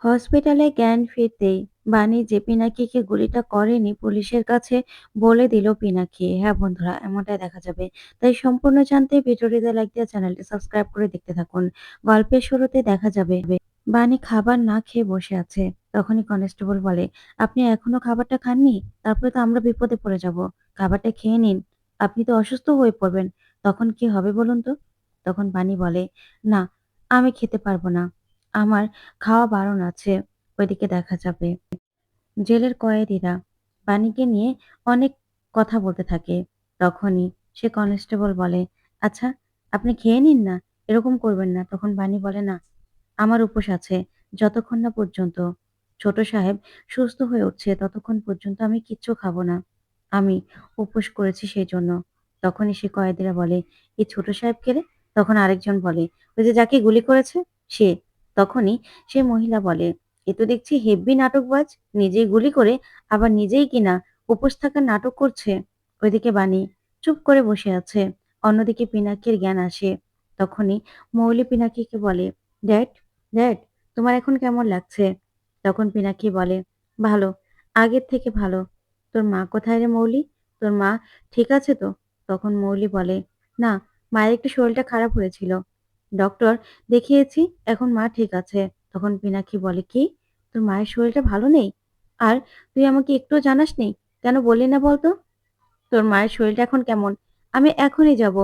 হসপিটালে জ্ঞান ফিরতেই বাণী যে পিনাকিকে গুলিটা করেনি পুলিশের কাছে বলে দিল পিনাকি। হ্যাঁ বন্ধুরা, এমনটাই দেখা যাবে। তাই সম্পূর্ণ জানতে ভিডিওটিতে লাইক দিয়ে চ্যানেলটি সাবস্ক্রাইব করে দেখতে থাকুন। গল্পের শুরুতে দেখা যাবে বাণী খাবার না খেয়ে বসে আছে। তখনই কনস্টেবল বলে, আপনি এখনো খাবারটা খাননি? তারপরে তো আমরা বিপদে পড়ে যাব। খাবারটা খেয়ে নিন। আপনি তো অসুস্থ হয়ে পড়বেন। তখন কি হবে বলুন তো? তখন বাণী বলে, না, আমি খেতে পারবো না। আমার খাওয়া বারণ আছে। ওইদিকে দেখা যাবে জেলের কয়েদিরা বাণীকে নিয়ে অনেক কথা বলতে থাকে। তখনই সে কনস্টেবল বলে, আচ্ছা, আপনি খেয়ে নিন না, এরকম করবেন না। তখন বাণী বলে, না, আমার উপোস আছে। যতক্ষণ না পর্যন্ত ছোট সাহেব সুস্থ হয়ে উঠছে ততক্ষণ পর্যন্ত আমি কিচ্ছু খাবো না। আমি উপোস করেছি সেজন্য। তখনই সে কয়েদিরা বলে, এই ছোট সাহেব কে রে? তখন আরেকজন বলে, ওই যে যাকে গুলি করেছে সে। তখনই সে মহিলা বলে, এ তো দেখছি হেব্বি নাটকবাজ। নিজেই গুলি করে আবার নিজেই কিনা উপোস থাকার নাটক করছে। ওইদিকে বাণী চুপ করে বসে আছে। অন্যদিকে পিনাকির জ্ঞান আসে। তখনই মৌলি পিনাকিকে বলে, ড্যাড, ড্যাড, তোমার এখন কেমন লাগছে? তখন পিনাকি বলে, ভালো, আগের থেকে ভালো। তোর মা কোথায় রে মৌলি? তোর মা ঠিক আছে তো? তখন মৌলি বলে, না, মায়ের একটু শরীরটা খারাপ হয়েছিল। ডক্টর দেখিয়েছি, এখন মা ঠিক আছে। তখন পিনাকি বলে, কি? তোর মায়ের শরীরটা ভালো নেই? আর তুই আমাকে একটুও জানাসনি? কেন বললি না বলতো? তোর মায়ের শরীরটা এখন কেমন? আমি এখনই যাব।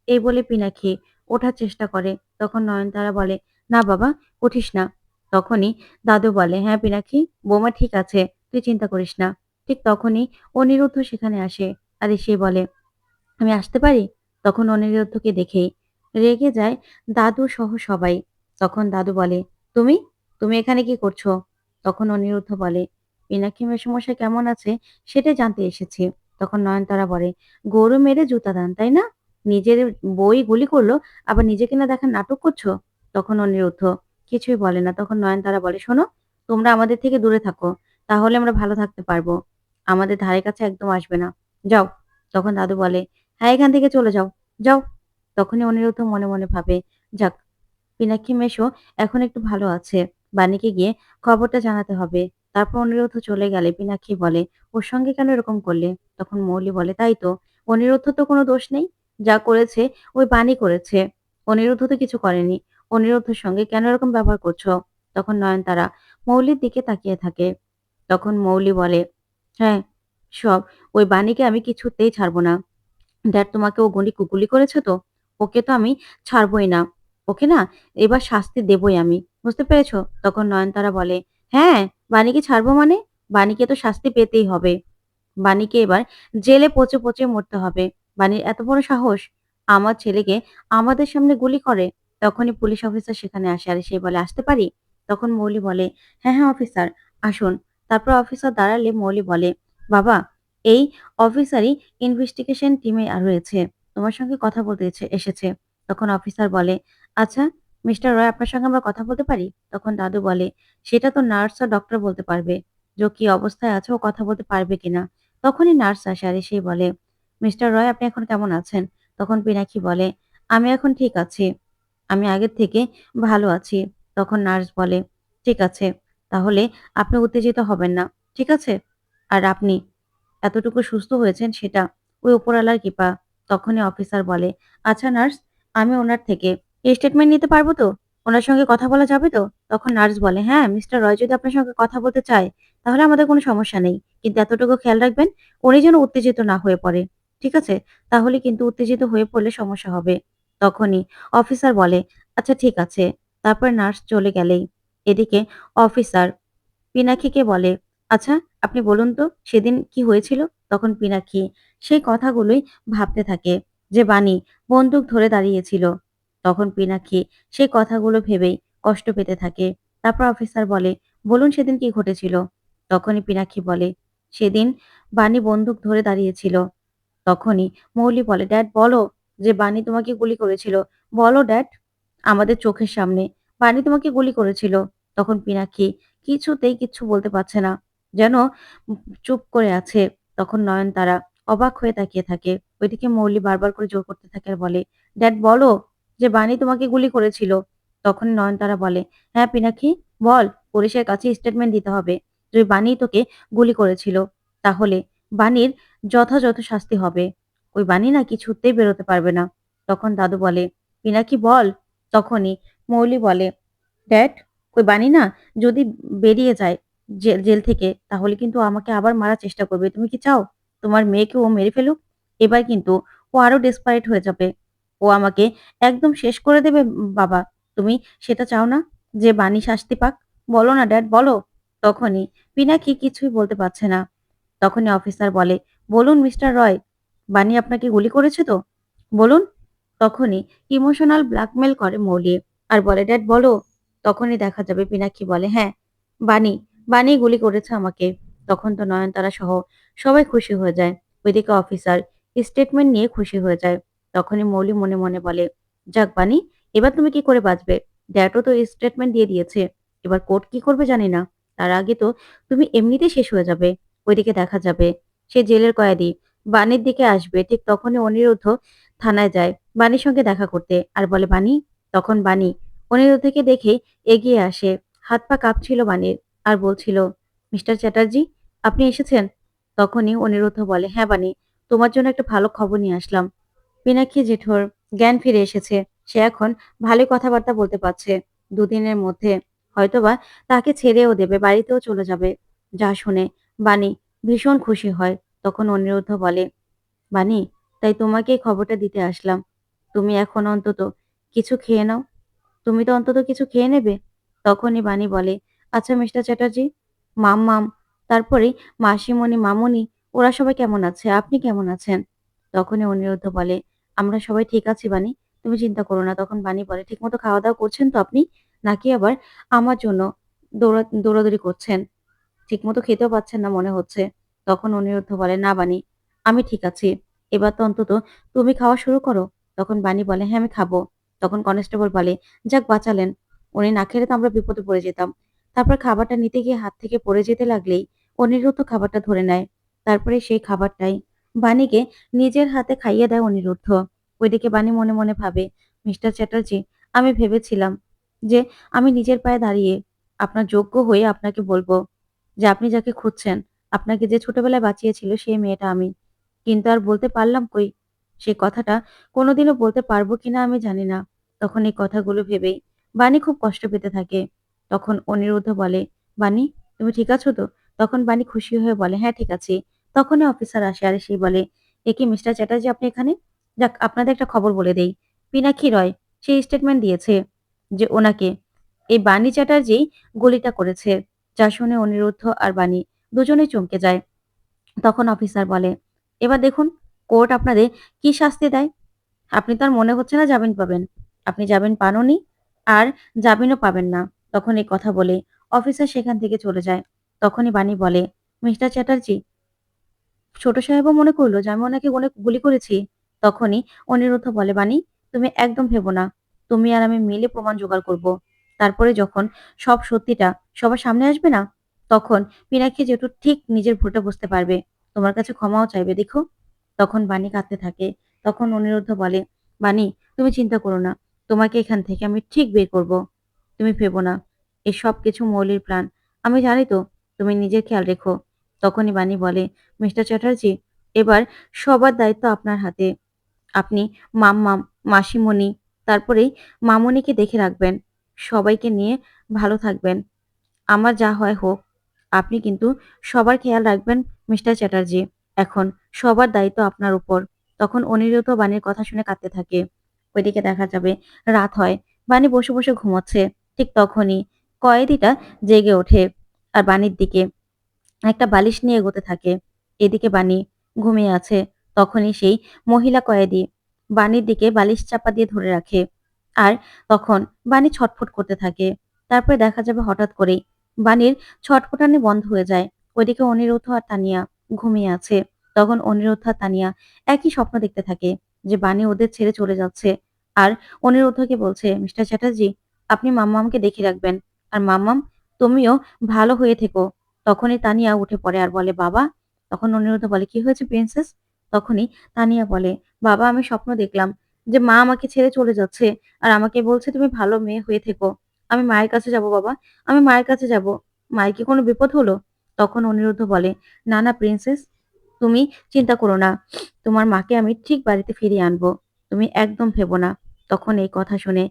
এই বলে পিনাকি ওঠার চেষ্টা করে। তখন নয়নতারা বলে, না বাবা, উঠিস না। তখনই দাদু বলে, হ্যাঁ পিনাকি, বৌমা ঠিক আছে, তুই চিন্তা করিস না। ঠিক তখনই অনিরুদ্ধ সেখানে আসে। আর এসে বলে, আমি আসতে পারি? তখন অনিরুদ্ধকে দেখেই রেগে যায় দাদু সহ সবাই। তখন দাদু বলে, তুমি তুমি এখানে কি করছো? তখন অনিরুদ্ধ বলে, পিনাকি মেসোমশাই কেমন আছে সেটাই জানতে এসেছি। তখন নয়নতারা বলে, গরু মেরে জুতা দান, তাই না? নিজের বই গুলি করলো, আবার নিজেকে না দেখার নাটক করছো? তখন অনিরুদ্ধ কিছুই বলে না। তখন নয়নতারা বলে, শোনো, তোমরা আমাদের থেকে দূরে থাকো, তাহলে আমরা ভালো থাকতে পারবো। আমাদের ধারে কাছে একদম আসবে না, যাও। তখন দাদু বলে, হ্যাঁ, এখান থেকে চলে যাও, যাও। তখনই অনিরুদ্ধ মনে মনে ভাবে, যাক, পিনাক্ষী মেশো এখন একটু ভালো আছে। বাণীকে গিয়ে খবরটা জানাতে হবে। তারপর অনিরুদ্ধ চলে গেলে পিনাক্ষী বলে, ওর সঙ্গে কেন এরকম করলে? তখন মৌলি বলে, তাই তো, অনিরুদ্ধ তো কোনো দোষ নেই। যা করেছে ওই বাণী করেছে। অনিরুদ্ধ তো কিছু করেনি। অনিরুদ্ধের সঙ্গে কেন এরকম ব্যবহার করছো? তখন নয়নতারা মৌলির দিকে তাকিয়ে থাকে। তখন মৌলি বলে, হ্যাঁ, সব ওই বাণীকে আমি কিছুতেই ছাড়বো না। দ্যাট তোমাকে ও গুলি করেছে তো? ওকে তো আমি ছাড়বই না। ওকে না এবার শাস্তি দেবই আমি। বুঝতে পেরেছ? তখন নয়নতারা বলে, হ্যাঁ, বাণীকে ছাড়বো মানে? বাণীকে তো শাস্তি পেতেই হবে। বাণীকে এবার জেলে পচে, পচে মরতে হবে। বাণীর এত বড় সাহস! আমার ছেলেকে আমাদের সামনে গুলি করে। তখনই পুলিশ অফিসার সেখানে আসে। আর সে বলে, আসতে পারি? তখন মৌলি বলে, হ্যাঁ, হ্যাঁ অফিসার, আসুন। তারপর অফিসার দাঁড়ালে মৌলি বলে, বাবা, এই অফিসারই ইনভেস্টিগেশন টিমে রয়েছে। তোমার সঙ্গে কথা বলতে এসেছে। তখন অফিসার বলে, আচ্ছা, মিস্টার রয়, আপনার সঙ্গে আমরা কথা বলতে পারি? তখন দাদু বলে, সেটা তো নার্স আর ডক্টর বলতে পারবে। যে কি অবস্থায় আছে ও কথা বলতে পারবে কিনা। তখনই নার্স আসে আর এসেই বলে, মিস্টার রয়, আপনি এখন কেমন আছেন? তখন পিনাকি বলে, আমি এখন ঠিক আছি। আমি আগের থেকে ভালো আছি। তখন নার্স বলে, ঠিক আছে, তাহলে আপনি উত্তেজিত হবেন না। ঠিক আছে? আর আপনি এতটুকু সুস্থ হয়েছেন সেটা ওই উপরওয়ালার কৃপা। তখনই অফিসার বলে, আচ্ছা নার্স, আমি ওনার থেকে স্টেটমেন্ট নিতে পারবো তো? ওনার সঙ্গে কথা বলা যাবে তো? তখন নার্স বলে, হ্যাঁ, মিস্টার রয় যদি আপনার সঙ্গে কথা বলতে চায় তাহলে আমাদের কোনো সমস্যা নেই। কিন্তু এতটুকু খেয়াল রাখবেন, উনি যেন উত্তেজিত না হয়ে পড়ে। ঠিক আছে? তাহলে কিন্তু উত্তেজিত হয়ে পড়লে সমস্যা হবে। তখনই অফিসার বলে, আচ্ছা ঠিক আছে। তারপর নার্স চলে গেলেই এদিকে অফিসার পিনাকিকে বলে, আচ্ছা, আপনি বলুন তো সেদিন কি হয়েছিল? তখন পিনাকি সেই কথাগুলোই ভাবতে থাকে যে বাণী বন্দুক ধরে দাঁড়িয়েছিল। তখন পিনাকি সেই কথাগুলো ভেবেই কষ্ট পেতে থাকে। তারপর অফিসার বলে, বলুন সেদিন কি ঘটেছিল? তখনই পিনাকি বলে, সেদিন বাণী বন্দুক ধরে দাঁড়িয়েছিল। তখনই মৌলি বলে, ড্যাড বলো যে বাণী তোমাকে গুলি করেছিল। বলো ড্যাড, আমাদের চোখের সামনে বাণী তোমাকে গুলি করেছিল। তখন পিনাকি কিছুতেই কিচ্ছু বলতে পারছে না। যেন চুপ করে আছে। তখন নয়নতারা অবাক হয়ে তাকিয়ে থাকে। ওইদিকে মৌলি বারবার করে জোর করতে থাকে আর বলে, ড্যাড বলো যে বাণী তোমাকে গুলি করেছিল। তখন নয়নতারা বলে, হ্যাঁ পিনাকি, বল, পুলিশের কাছে স্টেটমেন্ট দিতে হবে। যদি বানি তোকে গুলি করেছিল, তাহলে বানির যথাযথ শাস্তি হবে। ওই বানি না কিছুতেই বেরোতে পারবে না। তখন দাদু বলে, "পিনাকি বল।" তখনই মৌলি বলে, "ড্যাড, ওই বানি না যদি বেরিয়ে যায় জেল থেকে, তাহলে কিন্তু আমাকে আবার মারার চেষ্টা করবে। তুমি কি চাও তোমার মেয়েকে ও মেরে ফেলুক? এবার কিন্তু ও আরো ডেসপারেট হয়ে যাবে। ও আমাকে একদম শেষ করে দেবে বাবা। তুমি সেটা চাও না যে বানি শাস্তি পাক? বলো না ড্যাড, বলো।" তখনই পিনাকি কিছুই বলতে পারছে না। তখনই অফিসার বলে, "বলুন মিস্টার রয়, বানি আপনাকে গুলি করেছে তো? বলুন।" তখনই ইমোশনাল ব্ল্যাকমেইল করে মৌলি আর বলে, "ড্যাড বলো।" তখনই দেখা যাবে পিনাক্ষী বলে, "হ্যাঁ, বানি, বানি গুলি করেছে আমাকে।" তখন তো নয়নতারা সহ সবাই খুশি হয়ে যায়। ওইদিকে অফিসার স্টেটমেন্ট নিয়ে খুশি হয়ে যায়। তখনই মৌলি মনে মনে বলে, "যাক বানি, এবার তুমি কি করে বাঁচবে? ড্যাডও তো স্টেটমেন্ট দিয়ে দিয়েছে। এবার কোর্ট কি করবে জানি না। তার আগে তো তুমি এমনিতেই শেষ হয়ে যাবে।" ওইদিকে দেখা যাবে সে জেলের কয়েদি বাণীর দিকে আসবে। ঠিক তখনই অনিরুদ্ধ থানায় যায় বাণীর সঙ্গে দেখা করতে আর বলে, "বাণী।" তখন বাণী অনিরুদ্ধকে দেখে এগিয়ে আসে। হাত পা কাঁপছিল বাণীর আর বলছিল, "মিস্টার চ্যাটার্জি, আপনি এসেছেন?" তখনই অনিরুদ্ধ বলে, "হ্যাঁ বাণী, তোমার জন্য একটা ভালো খবর নিয়ে আসলাম। পিনাক্ষী জেঠুর জ্ঞান ফিরে এসেছে। সে এখন ভালোই কথাবার্তা বলতে পারছে। দুদিনের মধ্যে হয়তোবা তাকে ছেড়েও দেবে, বাড়িতেও চলে যাবে।" যা শুনে বাণী ভীষণ খুশি হয়। তখন অনিরুদ্ধ বলে, "বানি, তাই তোমাকে এই খবরটা দিতে আসলাম। তুমি এখন অন্তত কিছু খেয়ে নাও। তুমি তো অন্তত কিছু খেয়ে নেবে?" তখনই বানি বলে, "আচ্ছা মিস্টার চ্যাটার্জি, মাম্মাম, তারপরে মাসিমণি, মামুনি ওরা সবাই কেমন আছে? আপনি কেমন আছেন?" তখনই অনিরুদ্ধ বলে, "আমরা সবাই ঠিক আছি বানি। তুমি চিন্তা করো না।" তখন বানি বলে, "ঠিকমতো খাওয়া-দাওয়া করছেন তো আপনি? নাকি আবার আমার জন্য দৌড়াদৌড়ি করছেন? ঠিকমতো খেতেও পাচ্ছেন না মনে হচ্ছে।" তখন অনিরুদ্ধ বলে, "না বানি, আমি ঠিক আছি। এবার তো অন্তত তুমি খাওয়া শুরু করো।" তখন বানি বলে, "হ্যাঁ, আমি খাবো।" তখন কনস্টেবল বলে, "যাক বাঁচালেন। উনি না খেলে তো আমরা বিপদে পড়ে যেতাম।" তারপর খাবারটা নিতে গিয়ে হাত থেকে পড়ে যেতে লাগলেই অনিরুদ্ধ খাবারটা ধরে নেয়। তারপরে সেই খাবারটাই বাণীকে নিজের হাতে খাইয়ে দেয় অনিরুদ্ধ। ওইদিকে বাণী মনে মনে ভাবে, "মিস্টার চ্যাটার্জি, আমি ভেবেছিলাম যে আমি নিজের পায়ে দাঁড়িয়ে আপনার যোগ্য হয়ে আপনাকে বলব যে আপনি যাকে খুঁজছেন, আপনাকে যে ছোটবেলায় বাঁচিয়েছিল সেই মেয়েটা আমি। কিন্তু আর বলতে পারলাম কই? সে কথাটা কোনোদিনও বলতে পারবো কিনা আমি জানি না।" তখন এই কথাগুলো ভেবেই বাণী খুব কষ্ট পেতে থাকে। তখন অনিরুদ্ধ বলে, "বাণী, তুমি ঠিক আছো তো?" তখন বাণী খুশি হয়ে বলে, "হ্যাঁ, ঠিক আছি।" তখনই অফিসার আসে আর এসেই বলে, "এ কি মিস্টার চ্যাটার্জি আপনি এখানে? যাক আপনাদের একটা খবর বলে দেই। পিনাক্ষী রয় সে স্টেটমেন্ট দিয়েছে যে ওনাকে এই বাণী চ্যাটার্জি গুলিটা করেছে।" যা শুনে অনিরুদ্ধ আর বাণী দুজনেই চমকে যায়। তখন অফিসার বলে, "এবার দেখুন কোর্ট আপনাদের কি শাস্তি দেয়। আপনি তো আর মনে হচ্ছে না জামিন পাবেন। আপনি জামিন পানওনি আর জামিনও পাবেন না।" তখন এই কথা বলে অফিসার সেখান থেকে চলে যায়। তখনই বাণী বলে, "মিস্টার চ্যাটার্জি, ছোট সাহেবও মনে করল যে আমি ওনাকে গুলি করেছি।" তখনই অনিরুদ্ধ বলে, "বানি, তুমি একদম ভেবো না। তুমি আর আমি মিলে প্রমাণ জোগাড় করব। তারপরে যখন সব সত্যিটা সবার সামনে আসবে না, তখন মীনাক্ষী জেঠু ঠিক নিজের ভুলটা বুঝতে পারবে। তোমার কাছে ক্ষমাও চাইবে দেখো।" তখন বানি কাঁদতে থাকে। তখন অনিরুদ্ধ বলে, "বানি, তুমি চিন্তা করো না। তোমাকে এখান থেকে আমি ঠিক বের করব। তুমি ভেবো না। এ সবকিছু মৌলির প্ল্যান। আমি জানি তো, তুমি নিজের খেয়াল রেখো।" তখনই বানি বলে, "মিস্টার চ্যাটার্জি, এবার সবার দায়িত্ব আপনার হাতে। আপনি মাম্মাম, মাসিমণি, তারপরে মামুনিকে দেখে রাখবেন। সবাইকে নিয়ে ভালো থাকবেন। আমার যা হয় হোক। আপনি কিন্তু সবার খেয়াল রাখবেন মিস্টার চ্যাটার্জি। এখন সবার দায়িত্ব আপনার উপর।" তখন অনিরুদ্ধ বাণীর কথা শুনে কাঁদতে থাকে। ওইদিকে দেখা যাবে রাত হয়। বাণী বসে, বসে ঘুমোচ্ছে। ঠিক তখনই কয়েদিটা জেগে ওঠে আর বাণীর দিকে একটা বালিশ নিয়ে এগোতে থাকে। এদিকে বানি ঘুমিয়ে আছে। তখনই সেই মহিলা কয়েদি বানির দিকে বালিশ চাপা দিয়ে ধরে রাখে। আর তখন বানি ছটফট করতে থাকে। তারপরে দেখা যাবে হঠাৎ করেই বানির ছটফটানি বন্ধ হয়ে যায়। ওইদিকে অনিরুদ্ধ আর তানিয়া ঘুমিয়ে আছে। তখন অনিরুদ্ধ আর তানিয়া একই স্বপ্ন দেখতে থাকে যে বানি ওদের ছেড়ে চলে যাচ্ছে। আর অনিরুদ্ধকে বলছে, "মিস্টার চ্যাটার্জি, আপনি মাম্মামকে দেখে রাখবেন। আর মাম্মাম, তুমিও ভালো হয়ে থেকো।" তখনই তানিয়া উঠে পড়ে আর বলে, "বাবা?" তখন অনিরুদ্ধ বলে, "কি হয়েছে প্রিন্সেস?" তখনই তানিয়া বলে, "বাবা, আমি স্বপ্ন দেখলাম যে মা আমাকে ছেড়ে চলে যাচ্ছে আর আমাকে বলছে তুমি ভালো মেয়ে হয়ে থেকো। আমি মায়ের কাছে যাব বাবা। আমি মায়ের কাছে যাব। মায়ের কি কোনো বিপদ হলো?" তখন অনিরুদ্ধ বলে, "না, না প্রিন্সেস, তুমি চিন্তা করো না। তোমার মাকে আমি ঠিক বাড়িতে ফিরিয়ে আনবো। তুমি একদম ভেবো না।" তখন এই কথা শুনে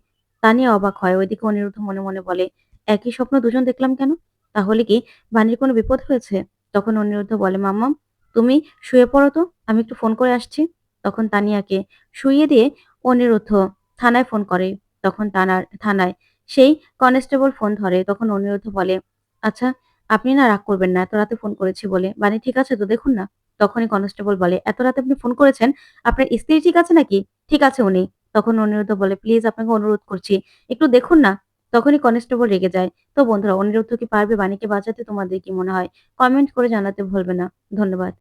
তানিয়া অবাক হয়। ওইদিকে অনিরুদ্ধ মনে, মনে বলে, "একই স্বপ্ন দুজন দেখলাম কেন? তাহলে কি বানির কোনো বিপদ হয়েছে?" তখন অনিরুদ্ধ বলে, "মাম্মাম, তুমি শুয়ে পড়ো তো। আমি একটু ফোন করে আসছি।" তখন তানিয়াকে শুইয়ে দিয়ে অনিরুদ্ধ থানায় ফোন করে। তখন থানায় সেই কনস্টেবল ফোন ধরে। তখন অনিরুদ্ধ বলে, "আচ্ছা, আপনি না রাগ করবেন না। এত রাতে ফোন করেছি বলে। বানি ঠিক আছে তো দেখুন না?" তখনই কনস্টেবল বলে, "এত রাতে আপনি ফোন করেছেন? আপনার স্ত্রী ঠিক আছে নাকি?" "ঠিক আছে উনি।" তখন অনিরুদ্ধ বলে, "প্লিজ আপনাকে অনুরোধ করছি। একটু দেখুন না।" তখনই কনস্টেবল রেগে যায়। তো বন্ধুরা অনিরুদ্ধ কি পারবে বাণীকে বাঁচাতে? তোমাদের কি মনে হয়? কমেন্ট করে জানাতে ভুলবে না। ধন্যবাদ।